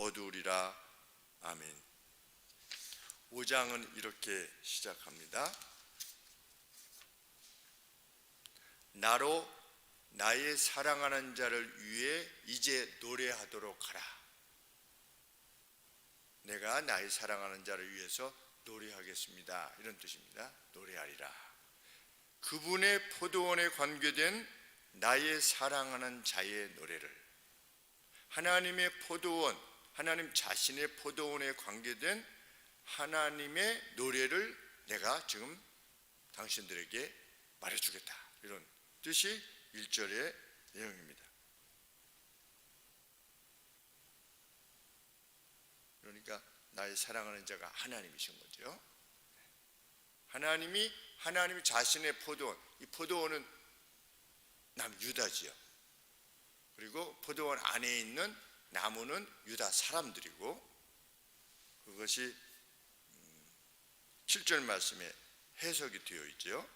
거두리라. 아멘. 5장은 이렇게 시작합니다. 나로 나의 사랑하는 자를 위해 이제 노래하도록 하라. 내가 나의 사랑하는 자를 위해서 노래하겠습니다, 이런 뜻입니다. 노래하리라. 그분의 포도원에 관계된 나의 사랑하는 자의 노래를, 하나님의 포도원, 하나님 자신의 포도원에 관계된 하나님의 노래를 내가 지금 당신들에게 말해주겠다, 이런 뜻이 1절의 내용입니다. 그러니까 나의 사랑하는 자가 하나님이신 거죠. 하나님이 하나님 자신의 포도원, 이 포도원은 남유다지요. 그리고 포도원 안에 있는 나무는 유다 사람들이고, 그것이 7절 말씀에 해석이 되어 있죠.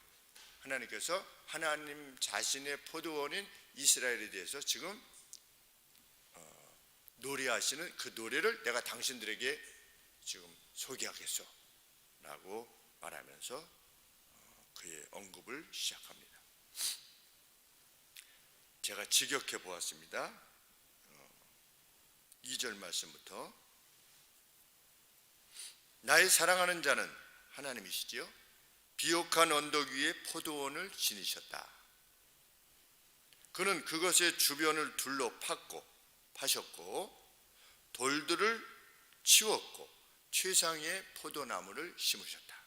하나님께서 하나님 자신의 포도원인 이스라엘에 대해서 지금 노래하시는 그 노래를 내가 당신들에게 지금 소개하겠소 라고 말하면서 그의 언급을 시작합니다. 제가 직역해 보았습니다. 2절 말씀부터, 나의 사랑하는 자는 하나님이시지요. 비옥한 언덕 위에 포도원을 지니셨다. 그는 그것의 주변을 둘러 파셨고 돌들을 치웠고 최상의 포도나무를 심으셨다.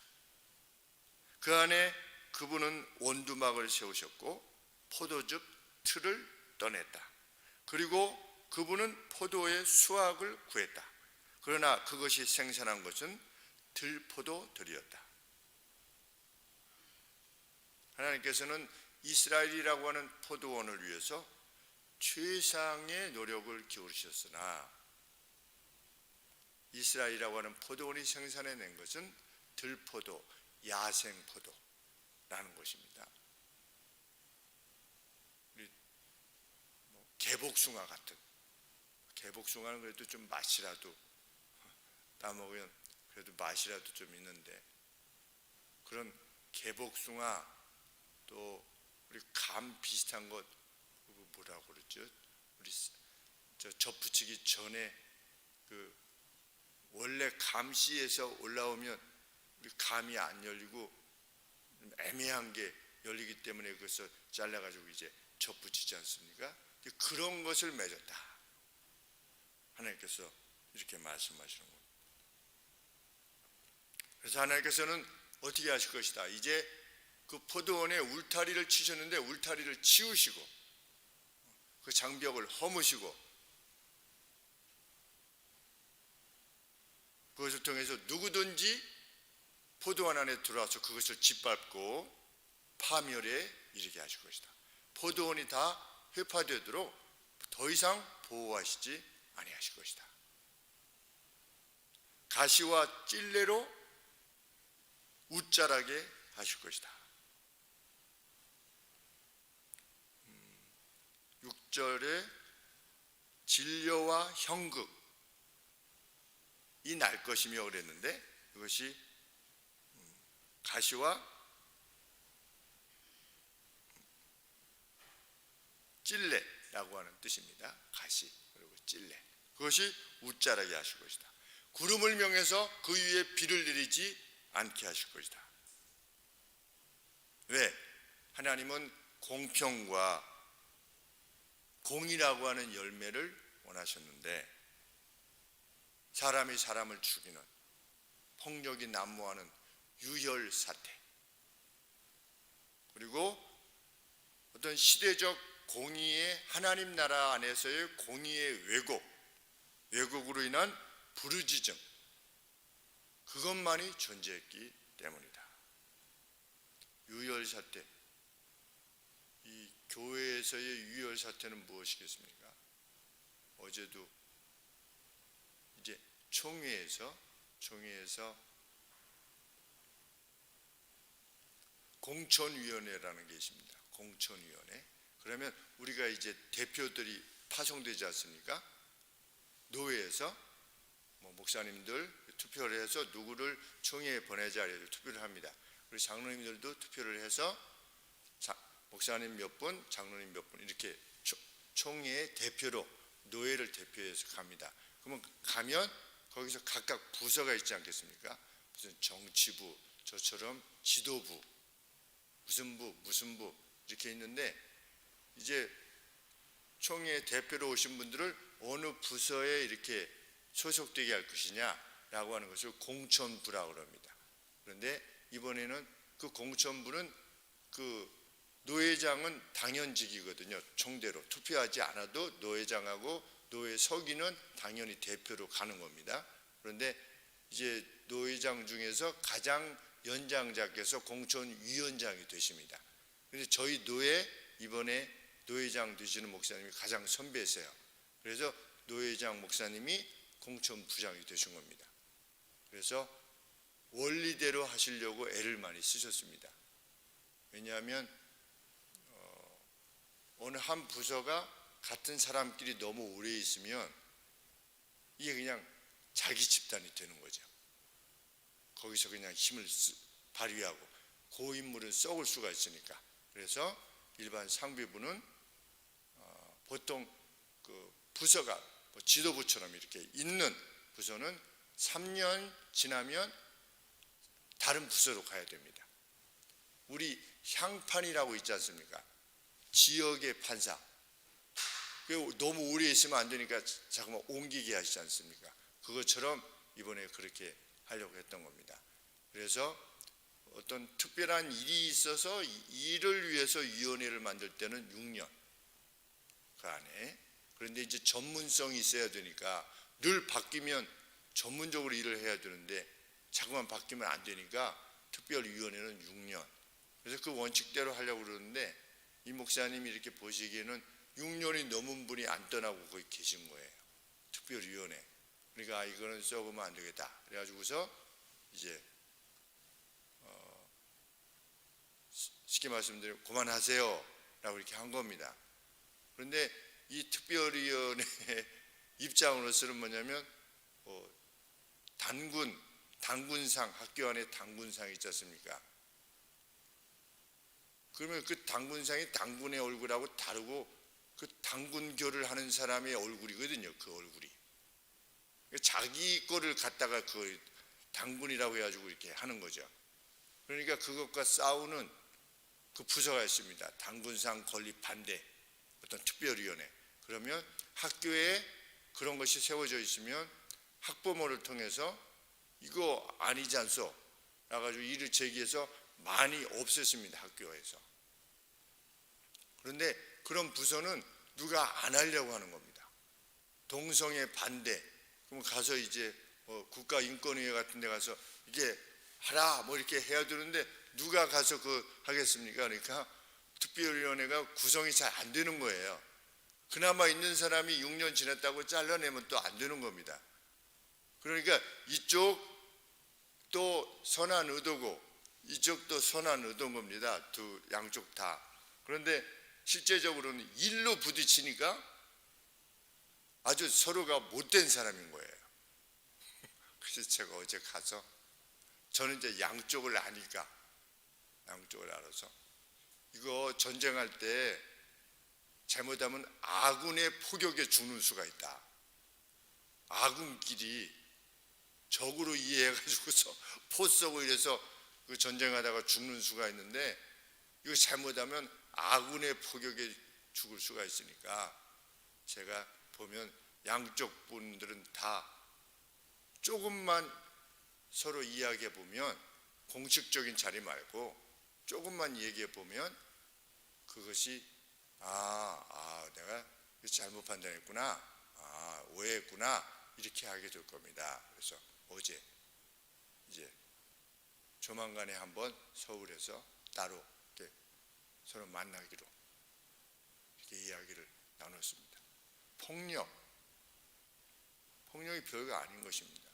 그 안에 그분은 원두막을 세우셨고 포도즙 틀을 떠냈다. 그리고 그분은 포도의 수확을 구했다. 그러나 그것이 생산한 것은 들포도들이었다. 하나님께서는 이스라엘이라고 하는 포도원을 위해서 최상의 노력을 기울이셨으나 이스라엘이라고 하는 포도원이 생산해낸 것은 들포도, 야생포도라는 것입니다. 우리 개복숭아 같은, 개복숭아는 그래도 좀 맛이라도 따먹으면 그래도 맛이라도 좀 있는데, 그런 개복숭아, 또 우리 감 비슷한 것 뭐라고 그러죠? 우리 젖붙이기 전에 그 원래 감씨에서 올라오면 우리 감이 안 열리고 애매한 게 열리기 때문에 그것을 잘라가지고 이제 젖붙이지 않습니까? 그런 것을 맺었다. 하나님께서 이렇게 말씀하시는 겁니다. 그래서 하나님께서는 어떻게 하실 것이다. 이제 그 포도원에 울타리를 치셨는데 울타리를 치우시고 그 장벽을 허무시고 그것을 통해서 누구든지 포도원 안에 들어와서 그것을 짓밟고 파멸에 이르게 하실 것이다. 포도원이 다 회파되도록 더 이상 보호하시지 아니하실 것이다. 가시와 찔레로 웃자라게 하실 것이다. 6절에 진려와 형극이 날 것이며 그랬는데, 그것이 가시와 찔레라고 하는 뜻입니다. 가시 그리고 찔레, 그것이 웃자라게 하실 것이다. 구름을 명해서 그 위에 비를 내리지 않게 하실 것이다. 왜? 하나님은 공평과 공의라고 하는 열매를 원하셨는데 사람이 사람을 죽이는, 폭력이 난무하는 유혈 사태, 그리고 어떤 시대적 공의의, 하나님 나라 안에서의 공의의 왜곡으로 인한 부르짖음, 그것만이 존재했기 때문이다. 유혈 사태, 이 교회에서의 유혈 사태는 무엇이겠습니까? 어제도 이제 총회에서 공천위원회라는 게 있습니다. 공천위원회. 그러면 우리가 이제 대표들이 파송되지 않습니까? 노회에서 목사님들 투표를 해서 누구를 총회에 보내자 이렇게 투표를 합니다. 그리고 장로님들도 투표를 해서 목사님 몇 분, 장로님 몇 분 이렇게 총회의 대표로 노예를 대표해서 갑니다. 그러면 가면 거기서 각각 부서가 있지 않겠습니까? 무슨 정치부, 저처럼 지도부, 무슨 부 이렇게 있는데 이제 총회 대표로 오신 분들을 어느 부서에 이렇게 소속되게 할 것이냐라고 하는 것을 공천부라고 합니다. 그런데 이번에는 그 공천부는 그 노회장은 당연직이거든요. 총대로 투표하지 않아도 노회장하고 노회 서기는 당연히 대표로 가는 겁니다. 그런데 이제 노회장 중에서 가장 연장자께서 공천위원장이 되십니다. 그래서 저희 노회 이번에 노회장 되시는 목사님이 가장 선배세요. 그래서 노회장 목사님이 공천부장이 되신 겁니다. 그래서 원리대로 하시려고 애를 많이 쓰셨습니다. 왜냐하면 어느 한 부서가 같은 사람끼리 너무 오래 있으면 이게 그냥 자기 집단이 되는 거죠. 거기서 그냥 힘을 발휘하고 고인물은 썩을 수가 있으니까. 그래서 일반 상비부는 보통 그 부서가 지도부처럼 이렇게 있는 부서는 3년 지나면 다른 부서로 가야 됩니다. 우리 향판이라고 있지 않습니까? 지역의 판사. 너무 오래 있으면 안 되니까 자꾸만 옮기게 하시지 않습니까? 그것처럼 이번에 그렇게 하려고 했던 겁니다. 그래서 어떤 특별한 일이 있어서 일을 위해서 위원회를 만들 때는 6년 그 안에. 그런데 이제 전문성이 있어야 되니까 늘 바뀌면 전문적으로 일을 해야 되는데 자꾸만 바뀌면 안 되니까 특별위원회는 6년. 그래서 그 원칙대로 하려고 그러는데 이 목사님이 이렇게 보시기에는 6년이 넘은 분이 안 떠나고 거기 계신 거예요. 특별위원회. 그러니까 이거는 썩으면 안 되겠다. 그래가지고서 이제 쉽게 말씀드리면 그만하세요 라고 이렇게 한 겁니다. 그런데 이 특별위원회의 입장으로서는 뭐냐면 당군상, 학교 안에 당군상이 있지 않습니까? 그러면 그 당군상이 당군의 얼굴하고 다르고 그 당군교를 하는 사람의 얼굴이거든요. 그 얼굴이. 자기 거를 갖다가 그 당군이라고 해가지고 이렇게 하는 거죠. 그러니까 그것과 싸우는 그 부서가 있습니다. 당군상 건립 반대 어떤 특별위원회. 그러면 학교에 그런 것이 세워져 있으면 학부모를 통해서 이거 아니지 않소? 라가지고 이를 제기해서 많이 없앴습니다. 학교에서. 그런데 그런 부서는 누가 안 하려고 하는 겁니다. 동성애 반대. 그럼 가서 이제 국가인권위원회 같은 데 가서 이게 하라 뭐 이렇게 해야 되는데 누가 가서 하겠습니까? 그러니까 특별위원회가 구성이 잘 안 되는 거예요. 그나마 있는 사람이 6년 지났다고 잘라내면 또 안 되는 겁니다. 그러니까 이쪽도 선한 의도고 이쪽도 선한 의도인 겁니다. 양쪽 다. 그런데 실제적으로는 일로 부딪히니까 아주 서로가 못된 사람인 거예요. 그래서 제가 어제 가서 저는 이제 양쪽을 아니까 양쪽을 알아서 이거 전쟁할 때 잘못하면 아군의 포격에 죽는 수가 있다. 아군끼리 적으로 이해해가지고서 포 쏘고 이래서 그 전쟁하다가 죽는 수가 있는데 이거 잘못하면 아군의 포격에 죽을 수가 있으니까 제가 보면 양쪽 분들은 다 조금만 서로 이야기해 보면 공식적인 자리 말고 조금만 얘기해 보면 그것이 내가 잘못 판단했구나, 오해했구나 이렇게 하게 될 겁니다. 그래서 어제 이제 조만간에 한번 서울에서 따로 이렇게 서로 만나기로 이렇게 이야기를 나눴습니다. 폭력이 별거 아닌 것입니다.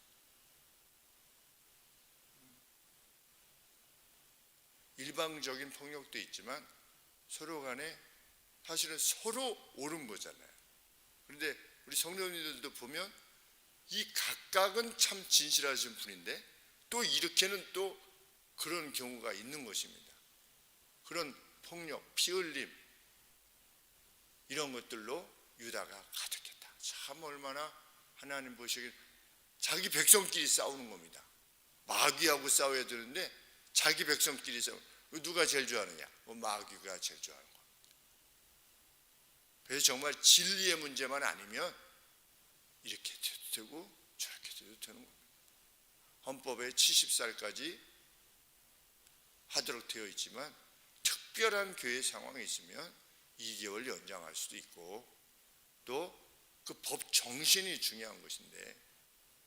일방적인 폭력도 있지만 서로 간에 사실은 서로 옳은 거잖아요. 그런데 우리 성도님들도 보면 이 각각은 참 진실하신 분인데 또 이렇게는 또 그런 경우가 있는 것입니다. 그런 폭력, 피 흘림 이런 것들로 유다가 가득했다. 참 얼마나 하나님 보시기에 자기 백성끼리 싸우는 겁니다. 마귀하고 싸워야 되는데 자기 백성끼리 싸우는. 누가 제일 좋아하느냐? 마귀가 제일 좋아하는 겁니다. 그래서 정말 진리의 문제만 아니면 이렇게 돼도 되고 저렇게 돼도 되는 겁니다. 헌법에 70살까지 하도록 되어 있지만 특별한 교회 상황이 있으면 2개월 연장할 수도 있고 또 그 법 정신이 중요한 것인데,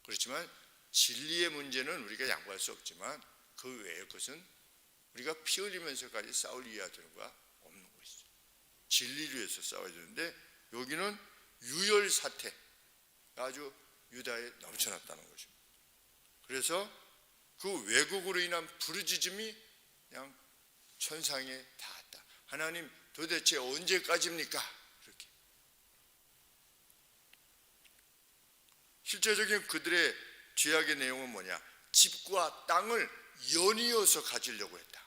그렇지만 진리의 문제는 우리가 양보할 수 없지만 그 외의 것은 우리가 피 흘리면서까지 싸울 이유가 없는 것이죠. 진리를 위해서 싸워야 되는데 여기는 유혈 사태가 아주 유다에 넘쳐났다는 것입니다. 그래서 그 왜곡으로 인한 부르짖음이 그냥 천상에 닿았다. 하나님 도대체 언제까지입니까? 그렇게. 실제적인 그들의 죄악의 내용은 뭐냐? 집과 땅을 연이어서 가지려고 했다.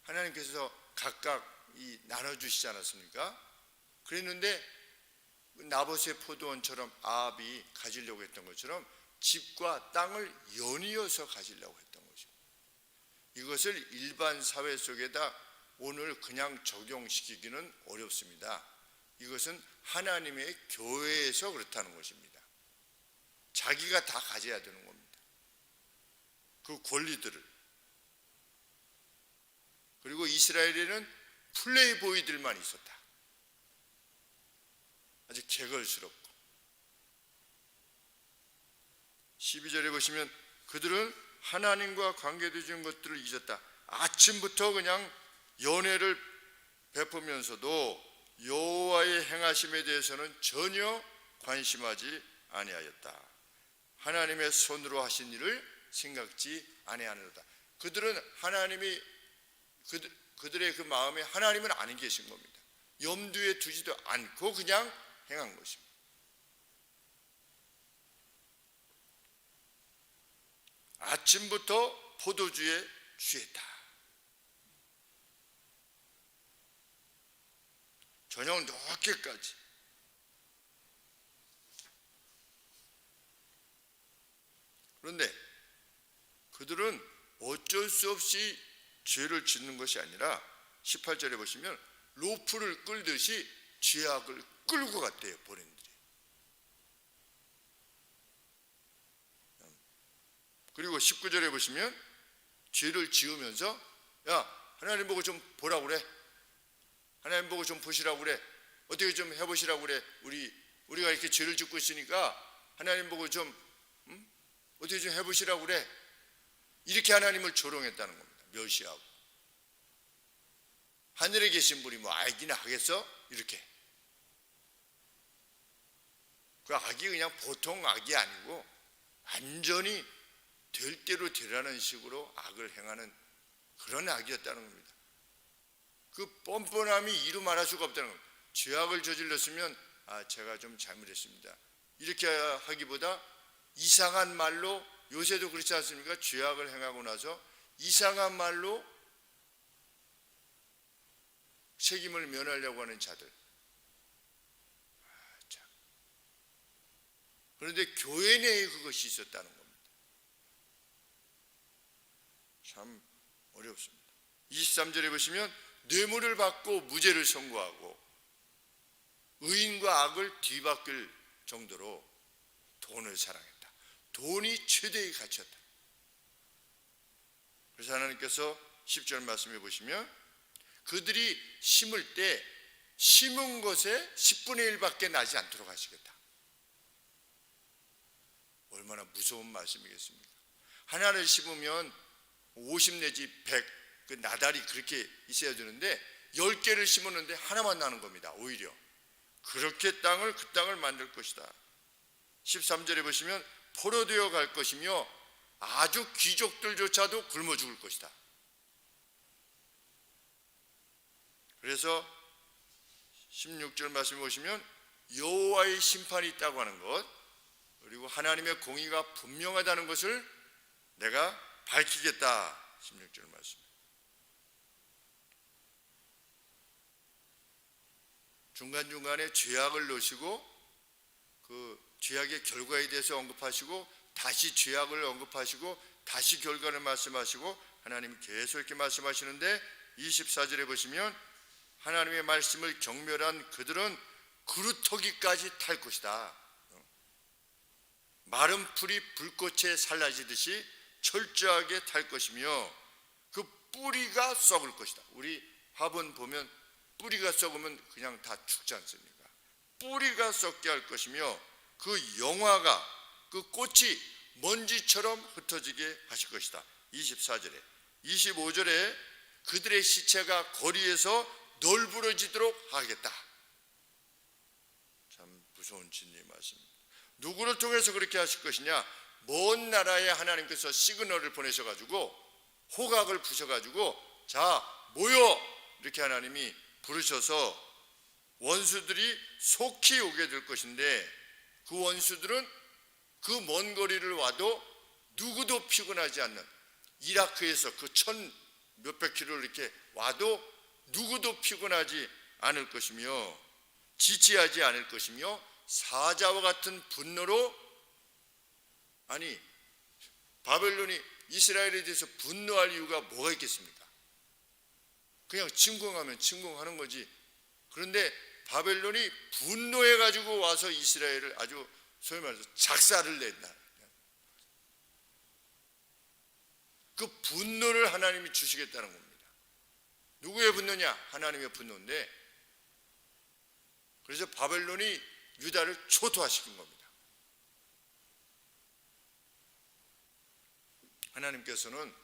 하나님께서 각각 나눠주시지 않았습니까? 그랬는데 나봇의 포도원처럼 아합이 가지려고 했던 것처럼 집과 땅을 연이어서 가지려고 했던 것입니다. 이것을 일반 사회 속에다 오늘 그냥 적용시키기는 어렵습니다. 이것은 하나님의 교회에서 그렇다는 것입니다. 자기가 다 가져야 되는 겁니다. 그 권리들을. 그리고 이스라엘에는 플레이보이들만 있었다. 아주 개걸스럽고. 12절에 보시면 그들은 하나님과 관계되는 것들을 잊었다. 아침부터 그냥 연회를 베푸면서도 여호와의 행하심에 대해서는 전혀 관심하지 아니하였다. 하나님의 손으로 하신 일을 생각지 아니하노라. 그들은 하나님이 그들의 그 마음에 하나님은 안 계신 겁니다. 염두에 두지도 않고 그냥 행한 것입니다. 아침부터 포도주에 취했다. 저녁 늦게까지. 그런데 그들은 어쩔 수 없이 죄를 짓는 것이 아니라 18절에 보시면 로프를 끌듯이 죄악을 끌고 갔대요. 본인들이. 그리고 19절에 보시면 죄를 지으면서 야 하나님 보고 좀 보라고 그래. 하나님 보고 좀 보시라고 그래. 어떻게 좀 해보시라고 그래. 우리가 이렇게 죄를 짓고 있으니까 하나님 보고 좀 어떻게 좀 해보시라고 그래. 이렇게 하나님을 조롱했다는 겁니다. 멸시하고. 하늘에 계신 분이 뭐 알기나 하겠어? 이렇게. 그 악이 그냥 보통 악이 아니고 완전히 될 대로 되라는 식으로 악을 행하는 그런 악이었다는 겁니다. 그 뻔뻔함이 이루 말할 수가 없다는 겁니다. 죄악을 저질렀으면 제가 좀 잘못했습니다. 이렇게 하기보다 이상한 말로, 요새도 그렇지 않습니까? 죄악을 행하고 나서 이상한 말로 책임을 면하려고 하는 자들. 그런데 교회 내에 그것이 있었다는 겁니다. 참 어렵습니다. 23절에 보시면 뇌물을 받고 무죄를 선고하고 의인과 악을 뒤바뀔 정도로 돈을 사랑했다. 돈이 최대의 가치였다. 그래서 하나님께서 10절 말씀해 보시면 그들이 심을 때 심은 것에 10분의 1밖에 나지 않도록 하시겠다. 얼마나 무서운 말씀이겠습니까? 하나를 심으면 50 내지 100 그 나달이 그렇게 있어야 되는데 10개를 심었는데 하나만 나는 겁니다. 오히려 그렇게 그 땅을 만들 것이다. 13절에 보시면 포로되어 갈 것이며 아주 귀족들조차도 굶어 죽을 것이다. 그래서 16절 말씀에 보시면 여호와의 심판이 있다고 하는 것, 그리고 하나님의 공의가 분명하다는 것을 내가 밝히겠다. 16절 말씀. 중간중간에 죄악을 넣으시고 그 죄악의 결과에 대해서 언급하시고 다시 죄악을 언급하시고 다시 결과를 말씀하시고 하나님이 계속 이렇게 말씀하시는데 24절에 보시면 하나님의 말씀을 경멸한 그들은 그루터기까지 탈 것이다. 마른 풀이 불꽃에 살라지듯이 철저하게 탈 것이며 그 뿌리가 썩을 것이다. 우리 화분 보면 뿌리가 썩으면 그냥 다 죽지 않습니까? 뿌리가 썩게 할 것이며 그 영화가 그 꽃이 먼지처럼 흩어지게 하실 것이다. 24절에 25절에 그들의 시체가 거리에서 널브러지도록 하겠다. 참 무서운 진리의 말씀입니다. 누구를 통해서 그렇게 하실 것이냐? 먼 나라에 하나님께서 시그널을 보내셔가지고 호각을 부셔가지고 자 모여 이렇게 하나님이 부르셔서 원수들이 속히 오게 될 것인데 그 원수들은 그 먼 거리를 와도 누구도 피곤하지 않는 이라크에서 그 1000 몇백 킬로를 이렇게 와도 누구도 피곤하지 않을 것이며 지체하지 않을 것이며 사자와 같은 분노로 아니 바벨론이 이스라엘에 대해서 분노할 이유가 뭐가 있겠습니까? 그냥 침공하면 침공하는 거지. 그런데 바벨론이 분노해가지고 와서 이스라엘을 아주 소위 말해서 작사를 냈다. 그 분노를 하나님이 주시겠다는 겁니다. 누구의 분노냐? 하나님의 분노인데 그래서 바벨론이 유다를 초토화시킨 겁니다. 하나님께서는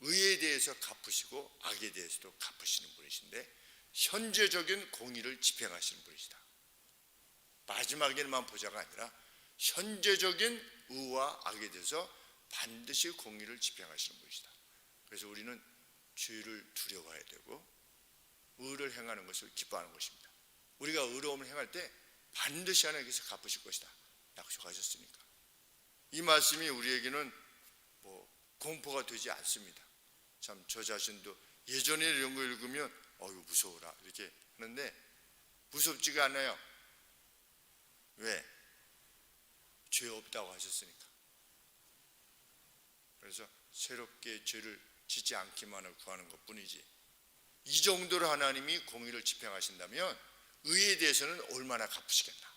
의에 대해서 갚으시고 악에 대해서도 갚으시는 분이신데 현재적인 공의를 집행하시는 분이시다. 마지막에만 보자가 아니라 현재적인 의와 악에 대해서 반드시 공의를 집행하시는 분이시다. 그래서 우리는 죄를 두려워해야 되고 의를 행하는 것을 기뻐하는 것입니다. 우리가 의로움을 행할 때 반드시 하나님께서 갚으실 것이다 약속하셨으니까 이 말씀이 우리에게는 공포가 되지 않습니다. 참 저 자신도 예전에 이런 거 읽으면 어휴 무서워라 이렇게 하는데 무섭지가 않아요. 왜? 죄 없다고 하셨으니까. 그래서 새롭게 죄를 짓지 않기만을 구하는 것뿐이지 이 정도로 하나님이 공의를 집행하신다면 의에 대해서는 얼마나 갚으시겠나.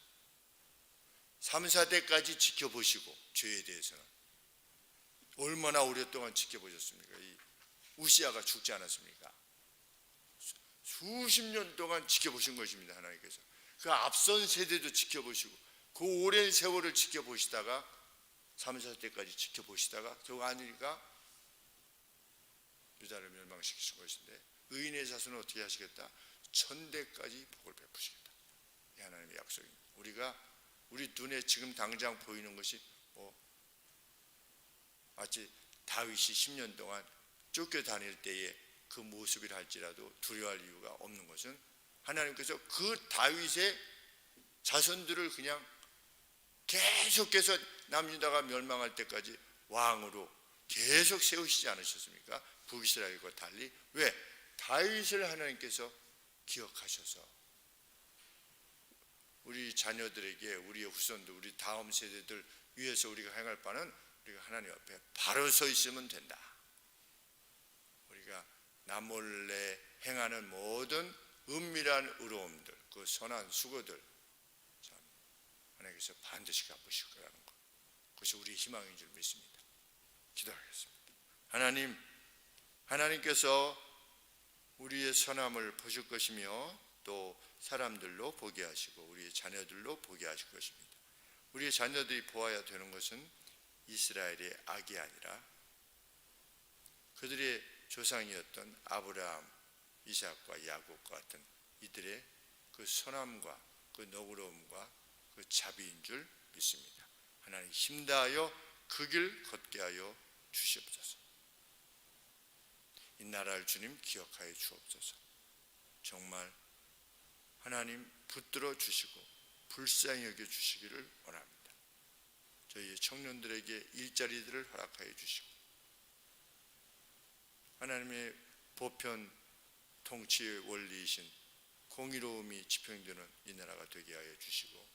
3, 4대까지 지켜보시고 죄에 대해서는 얼마나 오랫동안 지켜보셨습니까? 이 우시아가 죽지 않았습니까? 수십 년 동안 지켜보신 것입니다. 하나님께서 그 앞선 세대도 지켜보시고 그 오랜 세월을 지켜보시다가 3, 4대까지 지켜보시다가 결국 아니니까 유다를 멸망시키신 것인데 의인의 자손은 어떻게 하시겠다? 1000대까지 복을 베푸시겠다. 이 하나님의 약속입니다. 우리 눈에 지금 당장 보이는 것이 마치 다윗이 10년 동안 쫓겨다닐 때의 그 모습이라 할지라도 두려워할 이유가 없는 것은 하나님께서 그 다윗의 자손들을 그냥 계속해서 남유다가 멸망할 때까지 왕으로 계속 세우시지 않으셨습니까? 북이스라엘과 달리. 왜? 다윗을 하나님께서 기억하셔서 우리 자녀들에게 우리의 후손들 우리 다음 세대들 위해서 우리가 행할 바는 우리가 하나님 앞에 바로 서 있으면 된다. 우리가 남몰래 행하는 모든 은밀한 의로움들 그 선한 수고들 참 하나님께서 반드시 갚으실 거라는 것 그것이 우리의 희망인 줄 믿습니다. 기도하겠습니다. 하나님께서 우리의 선함을 보실 것이며 또 사람들로 보게 하시고 우리의 자녀들로 보게 하실 것입니다. 우리의 자녀들이 보아야 되는 것은 이스라엘의 악이 아니라 그들의 조상이었던 아브라함, 이삭과 야곱과 같은 이들의 그 선함과 그 너그러움과 그 자비인 줄 믿습니다. 하나님 힘다하여 그 길 걷게 하여 주시옵소서. 이 나라를 주님 기억하여 주옵소서. 정말 하나님 붙들어 주시고 불쌍히 여겨 주시기를 원합니다. 저희 청년들에게 일자리들을 허락하여 주시고 하나님의 보편 통치의 원리이신 공의로움이 집행되는 이 나라가 되게 하여 주시고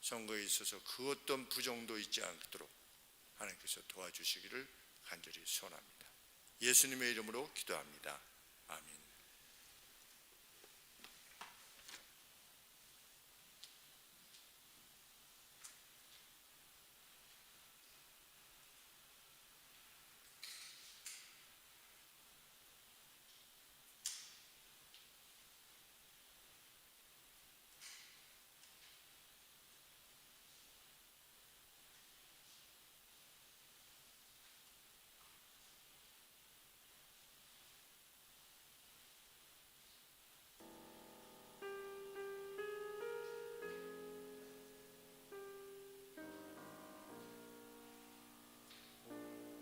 선거에 있어서 그 어떤 부정도 있지 않도록 하나님께서 도와주시기를 간절히 소원합니다. 예수님의 이름으로 기도합니다. 아멘.